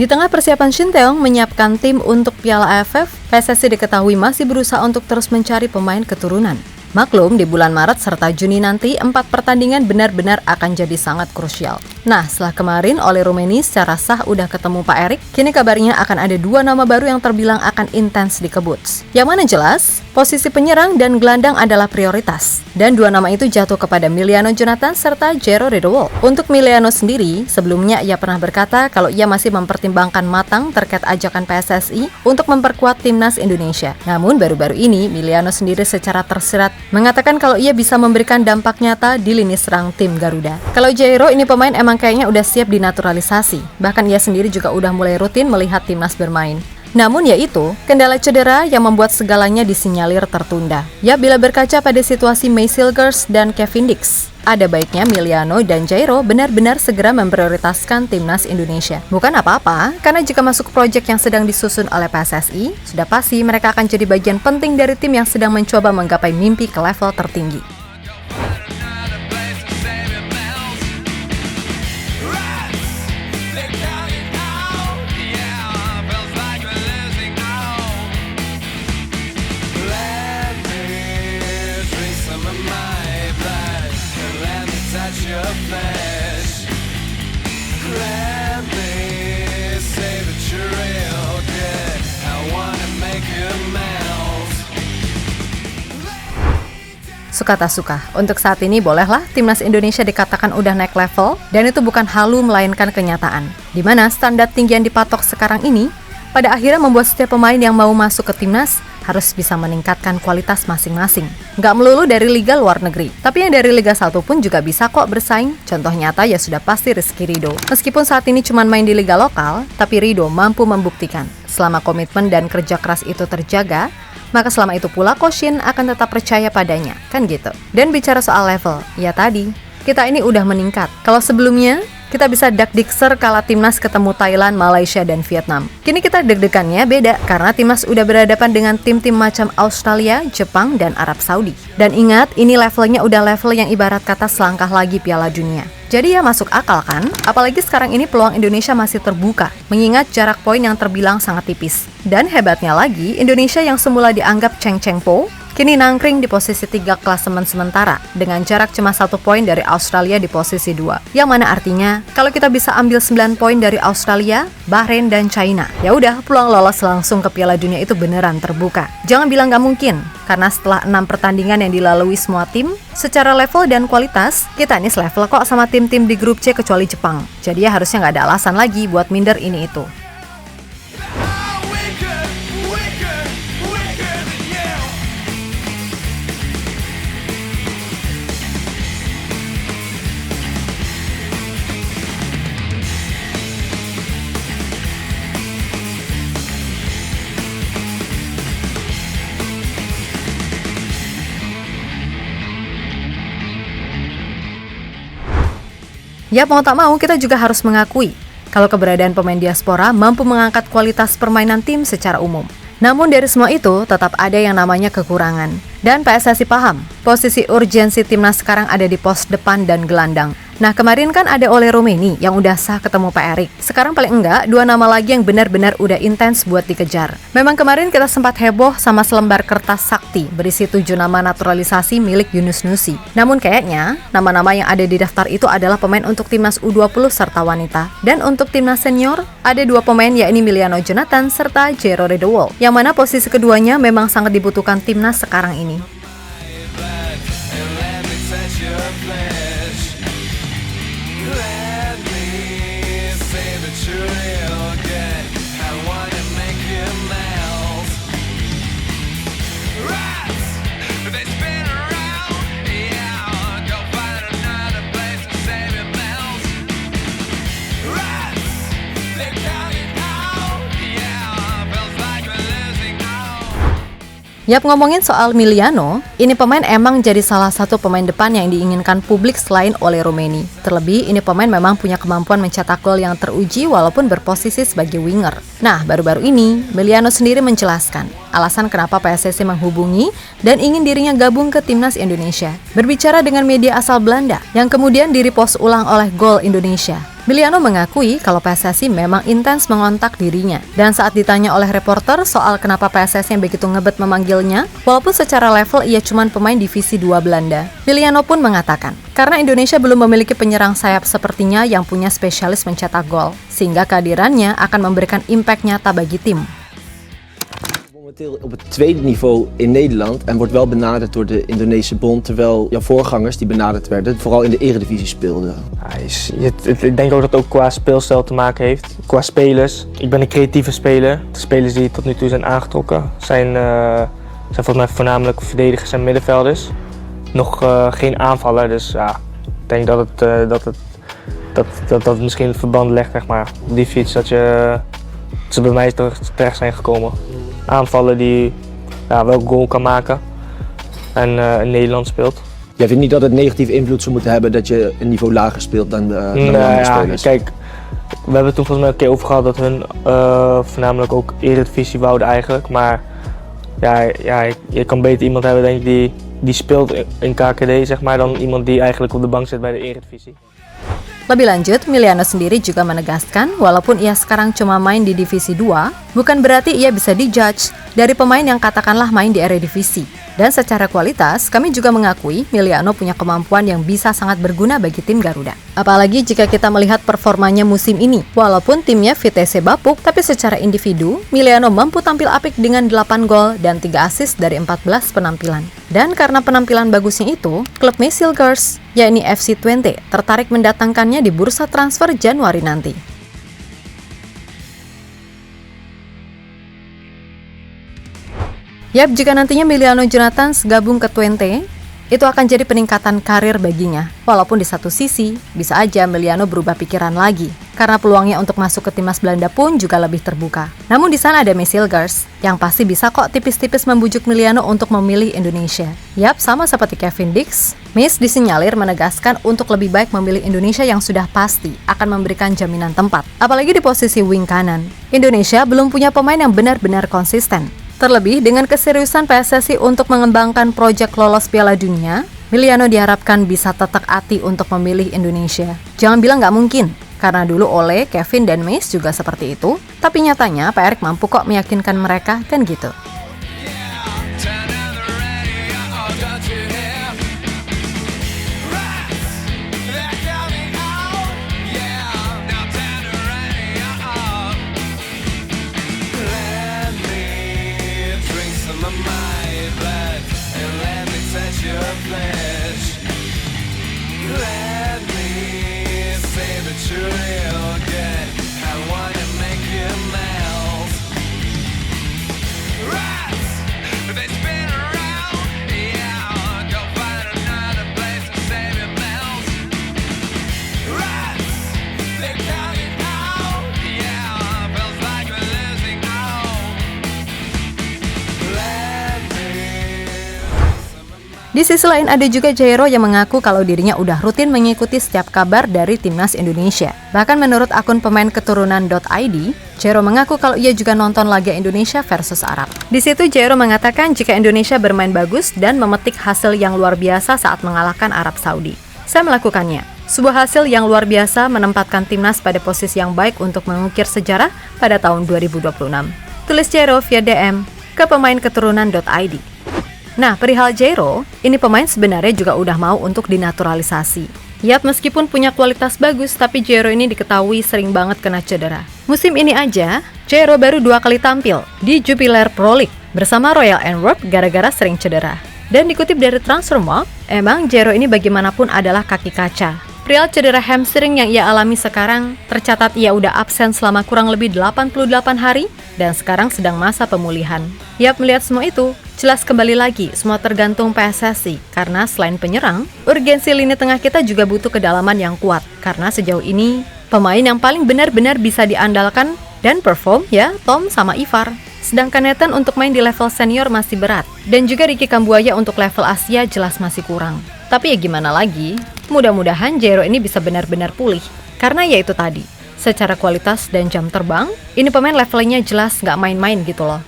Di tengah persiapan Shin Tae-yong menyiapkan tim untuk Piala AFF, PSSI diketahui masih berusaha untuk terus mencari pemain keturunan. Maklum, di bulan Maret serta Juni nanti, 4 pertandingan benar-benar akan jadi sangat krusial. Nah, setelah kemarin Ole Rummenigge secara sah udah ketemu Pak Erik, kini kabarnya akan ada 2 nama baru yang terbilang akan intens dikebut. Yang mana jelas, posisi penyerang dan gelandang adalah prioritas. Dan 2 nama itu jatuh kepada Emiliano Jonathan serta Jairo Riedewolf. Untuk Emiliano sendiri, sebelumnya ia pernah berkata kalau ia masih mempertimbangkan matang terkait ajakan PSSI untuk memperkuat timnas Indonesia. Namun baru-baru ini, Emiliano sendiri secara tersirat mengatakan kalau ia bisa memberikan dampak nyata di lini serang tim Garuda. Kalau Jairo ini pemain emang kayaknya udah siap dinaturalisasi. Bahkan ia sendiri juga udah mulai rutin melihat timnas bermain. Namun yaitu, kendala cedera yang membuat segalanya disinyalir tertunda. Ya, bila berkaca pada situasi May Silgers dan Kevin Dix, ada baiknya Emiliano dan Jairo benar-benar segera memprioritaskan timnas Indonesia. Bukan apa-apa, karena jika masuk proyek yang sedang disusun oleh PSSI, sudah pasti mereka akan jadi bagian penting dari tim yang sedang mencoba menggapai mimpi ke level tertinggi. Suka tak suka, untuk saat ini bolehlah timnas Indonesia dikatakan udah naik level, dan itu bukan halu melainkan kenyataan. Di mana standar tinggi yang dipatok sekarang ini, pada akhirnya membuat setiap pemain yang mau masuk ke timnas harus bisa meningkatkan kualitas masing-masing. Nggak melulu dari liga luar negeri, tapi yang dari Liga 1 pun juga bisa kok bersaing. Contoh nyata ya sudah pasti Rizky Ridho. Meskipun saat ini cuma main di liga lokal, tapi Ridho mampu membuktikan selama komitmen dan kerja keras itu terjaga, maka selama itu pula Coach Shin akan tetap percaya padanya, kan gitu. Dan bicara soal level, ya tadi, kita ini udah meningkat. Kalau sebelumnya, kita bisa dak-dikser kala timnas ketemu Thailand, Malaysia, dan Vietnam. Kini kita deg-degannya beda, karena timnas udah berhadapan dengan tim-tim macam Australia, Jepang, dan Arab Saudi. Dan ingat, ini levelnya udah level yang ibarat kata selangkah lagi Piala Dunia. Jadi ya masuk akal kan? Apalagi sekarang ini peluang Indonesia masih terbuka, mengingat jarak poin yang terbilang sangat tipis. Dan hebatnya lagi, Indonesia yang semula dianggap ceng-ceng po, kini nangkring di posisi 3 klasemen sementara, dengan jarak cuma 1 poin dari Australia di posisi 2. Yang mana artinya, kalau kita bisa ambil 9 poin dari Australia, Bahrain, dan China, ya udah peluang lolos langsung ke Piala Dunia itu beneran terbuka. Jangan bilang nggak mungkin, karena setelah 6 pertandingan yang dilalui semua tim, secara level dan kualitas, kita nih selevel kok sama tim-tim di grup C kecuali Jepang. Jadi ya harusnya nggak ada alasan lagi buat minder ini itu. Ya mau tak mau kita juga harus mengakui kalau keberadaan pemain diaspora mampu mengangkat kualitas permainan tim secara umum. Namun dari semua itu tetap ada yang namanya kekurangan. Dan PSSI paham, posisi urgensi timnas sekarang ada di pos depan dan gelandang. Nah kemarin kan ada Ole Rummenigge yang udah sah ketemu Pak Erik. Sekarang paling enggak 2 nama lagi yang benar-benar udah intens buat dikejar. Memang kemarin kita sempat heboh sama selembar kertas sakti berisi 7 nama naturalisasi milik Yunus Nusi. Namun kayaknya nama-nama yang ada di daftar itu adalah pemain untuk timnas U20 serta wanita. Dan untuk timnas senior ada 2 pemain yakni Emiliano Jonathan serta Jairo Riedewolf, yang mana posisi keduanya memang sangat dibutuhkan timnas sekarang ini. Yap, ngomongin soal Emiliano, ini pemain emang jadi salah satu pemain depan yang diinginkan publik selain Ole Rummenigge. Terlebih, ini pemain memang punya kemampuan mencetak gol yang teruji walaupun berposisi sebagai winger. Nah, baru-baru ini, Emiliano sendiri menjelaskan alasan kenapa PSSI menghubungi dan ingin dirinya gabung ke timnas Indonesia. Berbicara dengan media asal Belanda, yang kemudian direpost ulang oleh Gol Indonesia. Miliano mengakui kalau PSSI memang intens mengontak dirinya. Dan saat ditanya oleh reporter soal kenapa PSSI yang begitu ngebet memanggilnya, walaupun secara level ia cuma pemain divisi 2 Belanda, Miliano pun mengatakan, karena Indonesia belum memiliki penyerang sayap sepertinya yang punya spesialis mencetak gol, sehingga kehadirannya akan memberikan impact nyata bagi tim. Momenteel op het tweede niveau in Nederland en wordt wel benaderd door de Indonesische bond, terwijl jouw voorgangers die benaderd werden, vooral in de eredivisie speelden. Ik denk ook dat het ook qua speelstijl te maken heeft, qua spelers. Ik ben een creatieve speler. De spelers die tot nu toe zijn aangetrokken zijn volgens mij voornamelijk verdedigers en middenvelders. Nog geen aanvaller, dus ja, ik denk dat het misschien het verband legt, zeg maar, op die fiets dat ze bij mij terecht zijn gekomen. Aanvallen die wel goal kan maken en in Nederland speelt. Jij vindt niet dat het negatieve invloed zou moeten hebben dat je een niveau lager speelt dan de andere spelers? Kijk, we hebben het toen volgens mij een keer over gehad dat hun voornamelijk ook Eredivisie wouden eigenlijk. Maar je kan beter iemand hebben denk ik, die speelt in KKD zeg maar, dan iemand die eigenlijk op de bank zit bij de Eredivisie. Lebih lanjut, Miliano sendiri juga menegaskan walaupun ia sekarang cuma main di divisi 2, bukan berarti ia bisa dijudge dari pemain yang katakanlah main di Eredivisie. Dan secara kualitas, kami juga mengakui Miliano punya kemampuan yang bisa sangat berguna bagi tim Garuda. Apalagi jika kita melihat performanya musim ini. Walaupun timnya VTC bapuk, tapi secara individu, Miliano mampu tampil apik dengan 8 gol dan 3 assist dari 14 penampilan. Dan karena penampilan bagusnya itu, klub Mesilgers, yakni FC Twente, tertarik mendatangkannya di bursa transfer Januari nanti. Yap, jika nantinya Miliano Jonathan gabung ke Twente, itu akan jadi peningkatan karir baginya. Walaupun di satu sisi, bisa aja Miliano berubah pikiran lagi, karena peluangnya untuk masuk ke timnas Belanda pun juga lebih terbuka. Namun di sana ada Mesilgers, yang pasti bisa kok tipis-tipis membujuk Miliano untuk memilih Indonesia. Yap, sama seperti Kevin Dix, Mes disinyalir menegaskan untuk lebih baik memilih Indonesia yang sudah pasti akan memberikan jaminan tempat. Apalagi di posisi wing kanan, Indonesia belum punya pemain yang benar-benar konsisten. Terlebih dengan keseriusan PSSI untuk mengembangkan proyek lolos Piala Dunia, Miliano diharapkan bisa tetek hati untuk memilih Indonesia. Jangan bilang nggak mungkin, karena dulu Ole, Kevin, dan Mes juga seperti itu, tapi nyatanya Pak Erik mampu kok meyakinkan mereka, kan gitu. Di sisi lain ada juga Jairo yang mengaku kalau dirinya udah rutin mengikuti setiap kabar dari timnas Indonesia. Bahkan menurut akun pemain keturunan.id, Jairo mengaku kalau ia juga nonton laga Indonesia versus Arab. Di situ Jairo mengatakan jika Indonesia bermain bagus dan memetik hasil yang luar biasa saat mengalahkan Arab Saudi. Saya melakukannya. Sebuah hasil yang luar biasa menempatkan timnas pada posisi yang baik untuk mengukir sejarah pada tahun 2026. Tulis Jairo via DM ke pemain keturunan.id. Nah, perihal Jairo, ini pemain sebenarnya juga udah mau untuk dinaturalisasi. Yap, meskipun punya kualitas bagus, tapi Jairo ini diketahui sering banget kena cedera. Musim ini aja, Jairo baru 2 kali tampil di Jupiler Pro League bersama Royal Antwerp gara-gara sering cedera. Dan dikutip dari Transfermarkt, emang Jairo ini bagaimanapun adalah kaki kaca. Perihal cedera hamstring yang ia alami sekarang, tercatat ia udah absen selama kurang lebih 88 hari dan sekarang sedang masa pemulihan. Yap, melihat semua itu, jelas kembali lagi semua tergantung PSSI karena selain penyerang, urgensi lini tengah kita juga butuh kedalaman yang kuat karena sejauh ini pemain yang paling benar-benar bisa diandalkan dan perform ya Tom sama Ivar. Sedangkan Nathan untuk main di level senior masih berat dan juga Ricky Kambuaya untuk level Asia jelas masih kurang. Tapi ya gimana lagi, mudah-mudahan Jairo ini bisa benar-benar pulih karena ya itu tadi, secara kualitas dan jam terbang, ini pemain levelnya jelas nggak main-main gitu loh.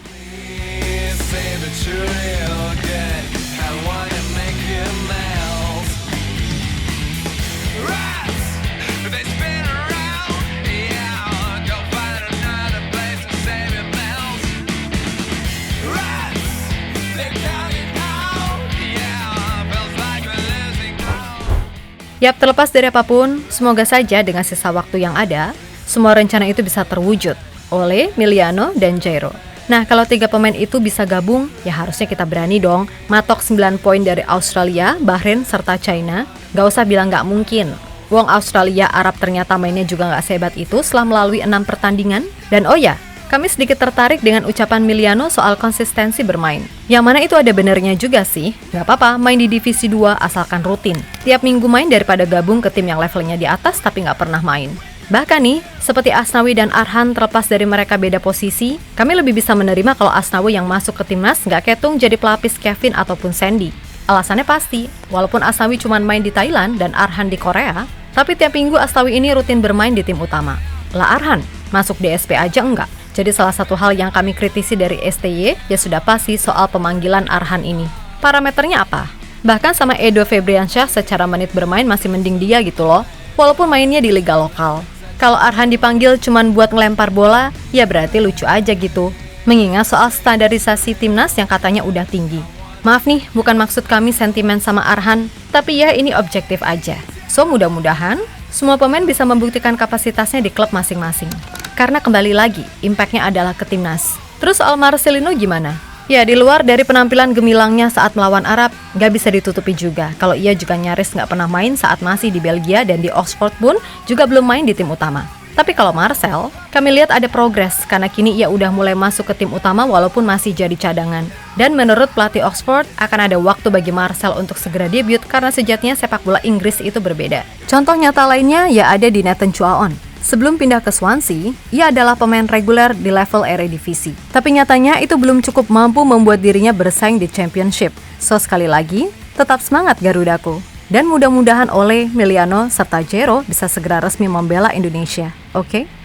Yap, terlepas dari apapun, semoga saja dengan sisa waktu yang ada, semua rencana itu bisa terwujud oleh Emiliano dan Jairo. Nah, kalau 3 pemain itu bisa gabung, ya harusnya kita berani dong matok 9 poin dari Australia, Bahrain, serta China. Gak usah bilang gak mungkin. Wong Australia Arab ternyata mainnya juga gak sehebat itu setelah melalui 6 pertandingan. Dan oh ya, kami sedikit tertarik dengan ucapan Emiliano soal konsistensi bermain. Yang mana itu ada benernya juga sih. Gak apa-apa main di divisi 2 asalkan rutin. Tiap minggu main daripada gabung ke tim yang levelnya di atas tapi gak pernah main. Bahkan nih, seperti Asnawi dan Arhan terlepas dari mereka beda posisi, kami lebih bisa menerima kalau Asnawi yang masuk ke timnas gak ketung jadi pelapis Kevin ataupun Sandy. Alasannya pasti, walaupun Asnawi cuma main di Thailand dan Arhan di Korea, tapi tiap minggu Asnawi ini rutin bermain di tim utama. Lah Arhan, masuk DSP aja enggak? Jadi salah satu hal yang kami kritisi dari STY ya sudah pasti soal pemanggilan Arhan ini. Parameternya apa? Bahkan sama Edo Febriansyah secara menit bermain masih mending dia gitu loh, walaupun mainnya di liga lokal. Kalau Arhan dipanggil cuman buat ngelempar bola, ya berarti lucu aja gitu. Mengingat soal standarisasi timnas yang katanya udah tinggi. Maaf nih, bukan maksud kami sentimen sama Arhan, tapi ya ini objektif aja. So mudah-mudahan semua pemain bisa membuktikan kapasitasnya di klub masing-masing. Karena kembali lagi, impact-nya adalah ke timnas. Terus soal Marcelino gimana? Ya, di luar dari penampilan gemilangnya saat melawan Arab, gak bisa ditutupi juga kalau ia juga nyaris gak pernah main saat masih di Belgia dan di Oxford pun juga belum main di tim utama. Tapi kalau Marcel, kami lihat ada progres karena kini ia udah mulai masuk ke tim utama walaupun masih jadi cadangan. Dan menurut pelatih Oxford, akan ada waktu bagi Marcel untuk segera debut karena sejatinya sepak bola Inggris itu berbeda. Contoh nyata lainnya ya ada di Nathan Chuaon. Sebelum pindah ke Swansea, ia adalah pemain reguler di level Eredivisie. Tapi nyatanya itu belum cukup mampu membuat dirinya bersaing di Championship. So sekali lagi, tetap semangat Garudaku. Dan mudah-mudahan Ole, Emiliano, serta Jairo bisa segera resmi membela Indonesia. Oke?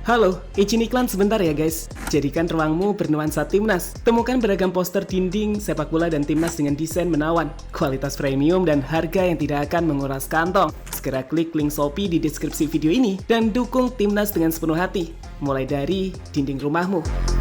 Halo, izin iklan sebentar ya guys. Jadikan ruangmu bernuansa timnas. Temukan beragam poster dinding, sepak bola dan timnas dengan desain menawan, kualitas premium dan harga yang tidak akan menguras kantong. Segera klik link Shopee di deskripsi video ini dan dukung timnas dengan sepenuh hati. Mulai dari dinding rumahmu.